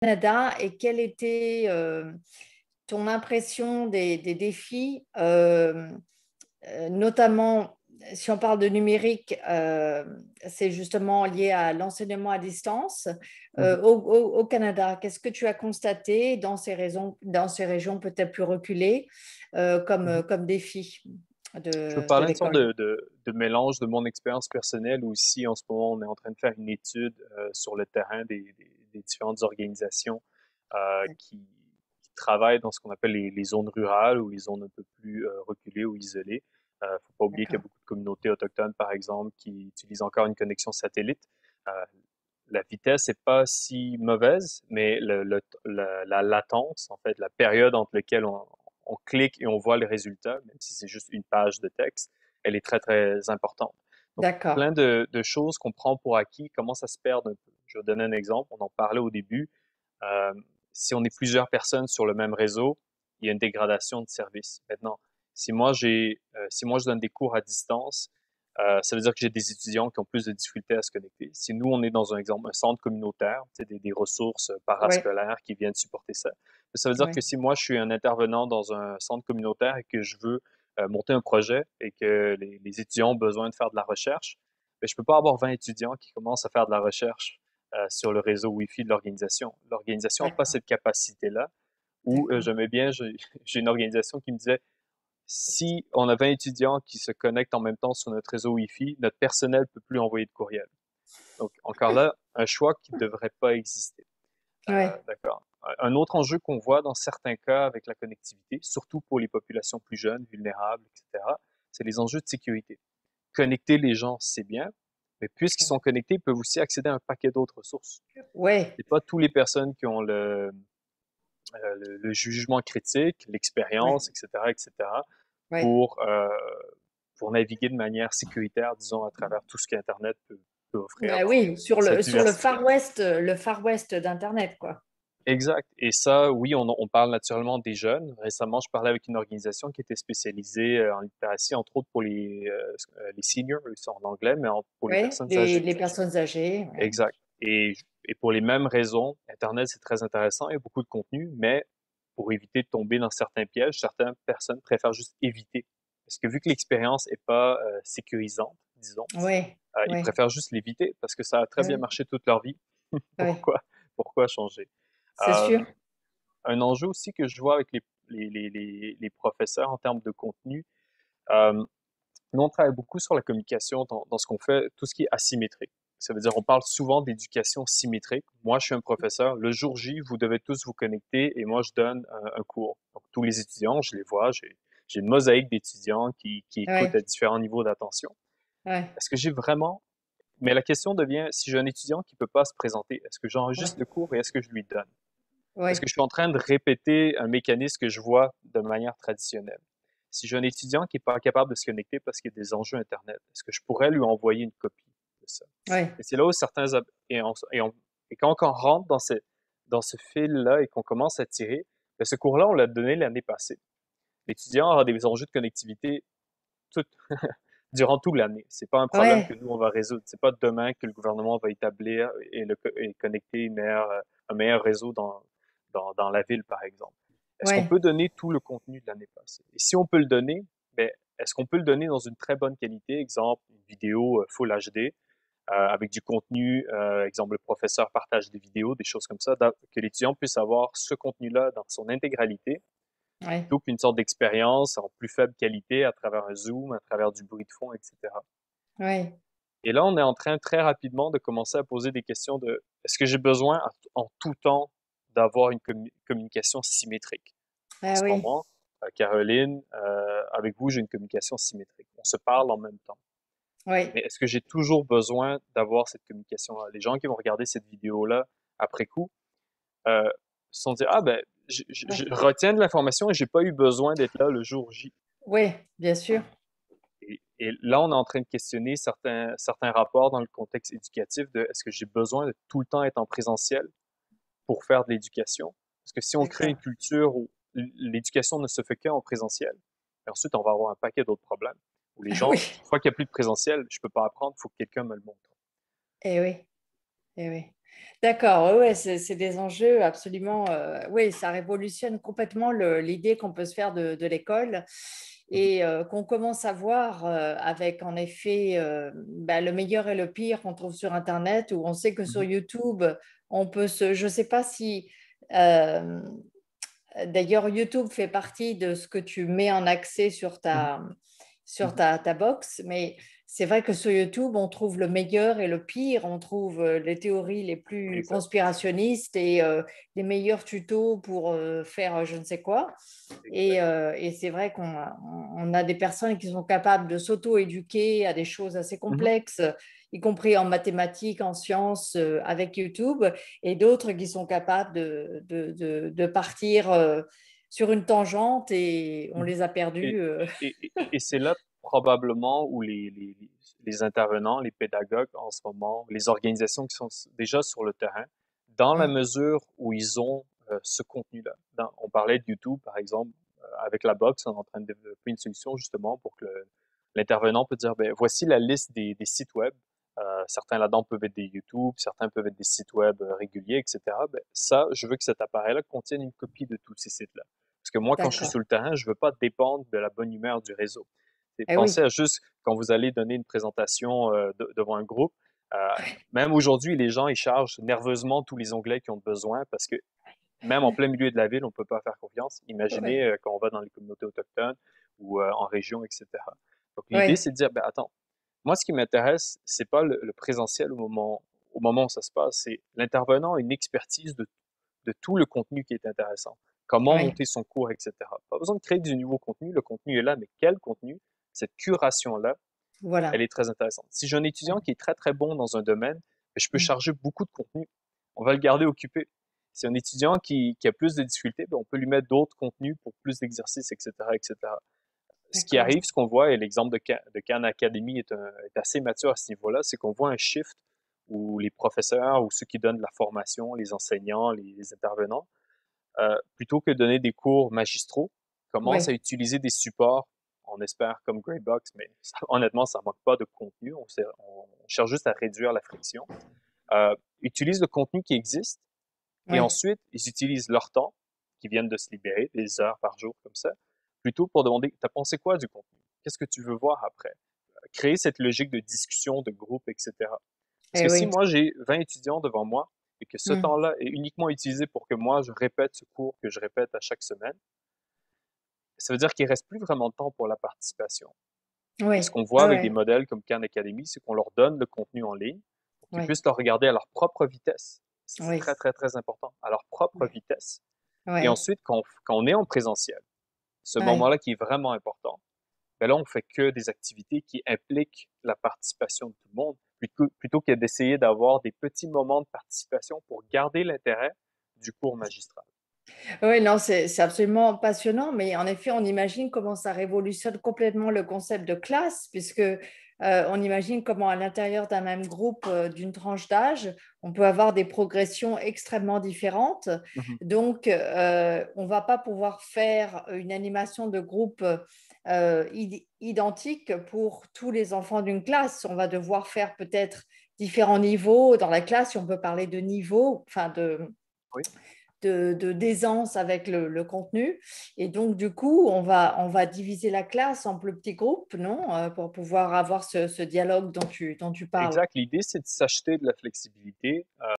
Canada et quelle était ton impression des défis, notamment si on parle de numérique, c'est justement lié à l'enseignement à distance. Mhm. Au Canada, qu'est-ce que tu as constaté dans ces régions peut-être plus reculées Mhm. comme défi Je peux de parler une sorte l'école? de mélange de mon expérience personnelle ou aussi en ce moment on est en train de faire une étude sur le terrain des différentes organisations qui travaillent dans ce qu'on appelle les zones rurales ou les zones un peu plus reculées ou isolées. Faut pas oublier qu'il y a D'accord. beaucoup de communautés autochtones, par exemple, qui utilisent encore une connexion satellite. Euh, la vitesse n'est pas si mauvaise, mais la latence, en fait, la période entre laquelle on clique et on voit les résultats, même si c'est juste une page de texte, elle est très, très importante. Donc, D'accord. plein de choses qu'on prend pour acquis commencent à se perdre un peu. Je vais donner un exemple. On en parlait au début. Euh, si on est plusieurs personnes sur le même réseau, il y a une dégradation de service. Maintenant, si moi je donne des cours à distance, ça veut dire que j'ai des étudiants qui ont plus de difficultés à se connecter. Si nous, on est dans un exemple, un centre communautaire, des ressources Oui, parascolaires qui viennent supporter ça, ça veut dire que oui. si moi, je suis un intervenant dans un centre communautaire et que je veux monter un projet et que les étudiants ont besoin de faire de la recherche, ben, je peux pas avoir 20 étudiants qui commencent à faire de la recherche sur le réseau Wi-Fi de l'organisation. L'organisation n'a pas D'accord. cette capacité-là. Ou D'accord. j'aimais bien, j'ai une organisation qui me disait, si on a 20 étudiants qui se connectent en même temps sur notre réseau Wi-Fi, notre personnel ne peut plus envoyer de courriel. Donc, encore là, un choix qui ne devrait pas exister. Oui. D'accord. Un autre enjeu qu'on voit dans certains cas avec la connectivité, surtout pour les populations plus jeunes, vulnérables, etc., c'est les enjeux de sécurité. Connecter les gens, c'est bien, mais puisqu'ils sont connectés, ils peuvent aussi accéder à un paquet d'autres ressources. Oui. C'est pas toutes les personnes qui ont le jugement critique, Oui. l'expérience, etc., etc., Oui. pour, euh, pour naviguer de manière sécuritaire, disons, à travers tout ce qu'Internet peut offrir Ben oui, dans sa sur diversité. Le Far West d'Internet, quoi. Exact. Et ça, oui, on parle naturellement des jeunes. Récemment, je parlais avec une organisation qui était spécialisée en littératie, entre autres pour les seniors, ils sont en anglais, mais pour les Oui, personnes âgées. les personnes âgées. Oui. Exact. Et pour les mêmes raisons, Internet, c'est très intéressant, il y a beaucoup de contenu, mais pour éviter de tomber dans certains pièges, certaines personnes préfèrent juste éviter. Parce que vu que l'expérience est pas sécurisante, disons, Oui, ils oui, préfèrent juste l'éviter parce que ça a très bien oui, marché toute leur vie. oui. Pourquoi, pourquoi changer? C'est Euh, sûr. un enjeu aussi que je vois avec les professeurs en termes de contenu, euh, nous, on travaille beaucoup sur la communication dans ce qu'on fait, tout ce qui est asymétrique. Ça veut dire, on parle souvent d'éducation symétrique. Moi, je suis un professeur. Le jour J, vous devez tous vous connecter et moi, je donne un cours. Donc, tous les étudiants, je les vois. J'ai une mosaïque d'étudiants qui écoutent Oui, à différents niveaux d'attention. oui, Est-ce que j'ai vraiment... Mais la question devient, si j'ai un étudiant qui peut pas se présenter, est-ce que oui, j'enregistre le cours et est-ce que je lui donne? Est-ce oui, que je suis en train de répéter un mécanisme que je vois de manière traditionnelle? Si j'ai un étudiant qui n'est pas capable de se connecter parce qu'il y a des enjeux Internet, est-ce que je pourrais lui envoyer une copie de ça? oui, Et c'est là où et quand on rentre dans ce fil-là et qu'on commence à tirer, ben, ce cours-là, on l'a donné l'année passée. L'étudiant aura des enjeux de connectivité tout, durant toute l'année. C'est pas un problème oui, que nous, on va résoudre. C'est pas demain que le gouvernement va établir et connecter un meilleur réseau dans la ville, par exemple. Est-ce qu'on oui. peut donner tout le contenu de l'année passée? Et si on peut le donner, ben, est-ce qu'on peut le donner dans une très bonne qualité? Exemple, une vidéo Full HD, avec du contenu, exemple, le professeur partage des vidéos, des choses comme ça, que l'étudiant puisse avoir ce contenu-là dans son intégralité, Oui. plutôt qu'une sorte d'expérience en plus faible qualité à travers un Zoom, à travers du bruit de fond, etc. Oui. Et là, on est en train très rapidement de commencer à poser des questions de est-ce que j'ai besoin en tout temps d'avoir une communication symétrique? En Ah ce oui. moment, Caroline, avec vous, j'ai une communication symétrique. On se parle en même temps. Oui. Mais est-ce que j'ai toujours besoin d'avoir cette communication-là? Les gens qui vont regarder cette vidéo-là après coup euh, se sont dit, ah ben, je Oui. retiens de l'information et j'ai pas eu besoin d'être là le jour J. Oui, bien sûr. Et là, on est en train de questionner certains rapports dans le contexte éducatif de est-ce que j'ai besoin de tout le temps être en présentiel pour faire de l'éducation? Parce que si on crée une D'accord. culture où l'éducation ne se fait qu'en présentiel, et ensuite on va avoir un paquet d'autres problèmes, où les Ah oui. gens, chaque fois qu'il n'y a plus de présentiel, je ne peux pas apprendre, il faut que quelqu'un me le montre. Eh oui. Eh oui. D'accord, ouais, ouais, c'est des enjeux absolument. Oui, ça révolutionne complètement l'idée qu'on peut se faire de l'école Mhm, et qu'on commence à voir avec en effet bah, le meilleur et le pire qu'on trouve sur Internet, où on sait que sur mhm, YouTube, on peut se. Je ne sais pas si. euh, D'ailleurs, YouTube fait partie de ce que tu mets en accès sur mhm, mhm. ta box, mais c'est vrai que sur YouTube, on trouve le meilleur et le pire, on trouve les théories les plus Exact, conspirationnistes et les meilleurs tutos pour faire je ne sais quoi. exact. Et c'est vrai on a des personnes qui sont capables de s'auto-éduquer à des choses assez Mhm, complexes, y compris en mathématiques, en sciences, avec YouTube, et d'autres qui sont capables de partir sur une tangente et on mhm. les a Et, perdus. et c'est là probablement où les intervenants, les pédagogues en ce moment, les organisations qui sont déjà sur le terrain, dans la Mm. mesure où ils ont ce contenu-là. On parlait de YouTube, par exemple, avec la box, on est en train de développer une solution justement pour que l'intervenant peut dire, ben, voici la liste des sites web. Certains là-dedans peuvent être des YouTube, certains peuvent être des sites web réguliers, etc. Ben, ça, je veux que cet appareil-là contienne une copie de tous ces sites-là. Parce que moi, quand je suis D'accord. sur le terrain, je veux pas dépendre de la bonne humeur du réseau. Eh Pensez oui, à juste quand vous allez donner une présentation devant un groupe. euh, Même aujourd'hui, les gens, ils chargent nerveusement tous les onglets qu'ils ont besoin parce que même en plein milieu de la ville, on ne peut pas faire confiance. Imaginez ouais, quand on va dans les communautés autochtones ou en région, etc. Donc l'idée, ouais, c'est de dire, ben, attends, moi, ce qui m'intéresse, c'est pas le présentiel au moment où ça se passe, c'est l'intervenant a une expertise de tout le contenu qui est intéressant. Comment ouais. monter son cours, etc. Pas besoin de créer du nouveau contenu, le contenu est là, mais quel contenu? Cette curation-là, elle Voilà. est très intéressante. Si j'ai un étudiant qui est très très bon dans un domaine, je peux Mm. charger beaucoup de contenu. On va le garder occupé. Si un étudiant qui a plus de difficultés, ben, on peut lui mettre d'autres contenus pour plus d'exercices, etc., etc. Ce qui D'accord. arrive, ce qu'on voit, et l'exemple de Khan Academy est assez mature à ce niveau-là, c'est qu'on voit un shift où les professeurs ou ceux qui donnent de la formation, les enseignants, les intervenants, plutôt que de donner des cours magistraux, commencent à Oui, utiliser des supports, on espère comme Greybox, mais ça, honnêtement, ça manque pas de contenu. On cherche juste à réduire la friction. Utilisent le contenu qui existe et oui. ensuite, ils utilisent leur temps, qui viennent de se libérer, des heures par jour comme ça, plutôt pour demander, t'as pensé quoi du contenu? Qu'est-ce que tu veux voir après? Créer cette logique de discussion, de groupe, etc. Parce Eh que si oui. moi j'ai 20 étudiants devant moi et que ce Mm. temps-là est uniquement utilisé pour que moi je répète ce cours que je répète à chaque semaine, ça veut dire qu'il reste plus vraiment de temps pour la participation. Et ce Oui, qu'on voit ah avec des ouais, modèles comme Khan Academy, c'est qu'on leur donne le contenu en ligne pour qu'ils oui, puissent le regarder à leur propre vitesse. Ça, c'est oui, très, très, très important. À leur propre vitesse. Et oui, ensuite, quand on est en présentiel, ce oui. moment-là qui est vraiment important, ben là, on fait que des activités qui impliquent la participation de tout le monde, plutôt que d'essayer d'avoir des petits moments de participation pour garder l'intérêt du cours magistral. Oui, non, c'est absolument passionnant, mais en effet, on imagine comment ça révolutionne complètement le concept de classe, puisque on imagine comment à l'intérieur d'un même groupe d'une tranche d'âge, on peut avoir des progressions extrêmement différentes. Mhm. Donc, on ne va pas pouvoir faire une animation de groupe identique pour tous les enfants d'une classe. On va devoir faire peut-être différents niveaux dans la classe, si on peut parler de niveau, enfin Oui, d'aisance avec le contenu. Et donc, du coup, on va diviser la classe en plus petits groupes, non? Pour pouvoir avoir ce dialogue dont tu parles. exact. L'idée, c'est de s'acheter de la flexibilité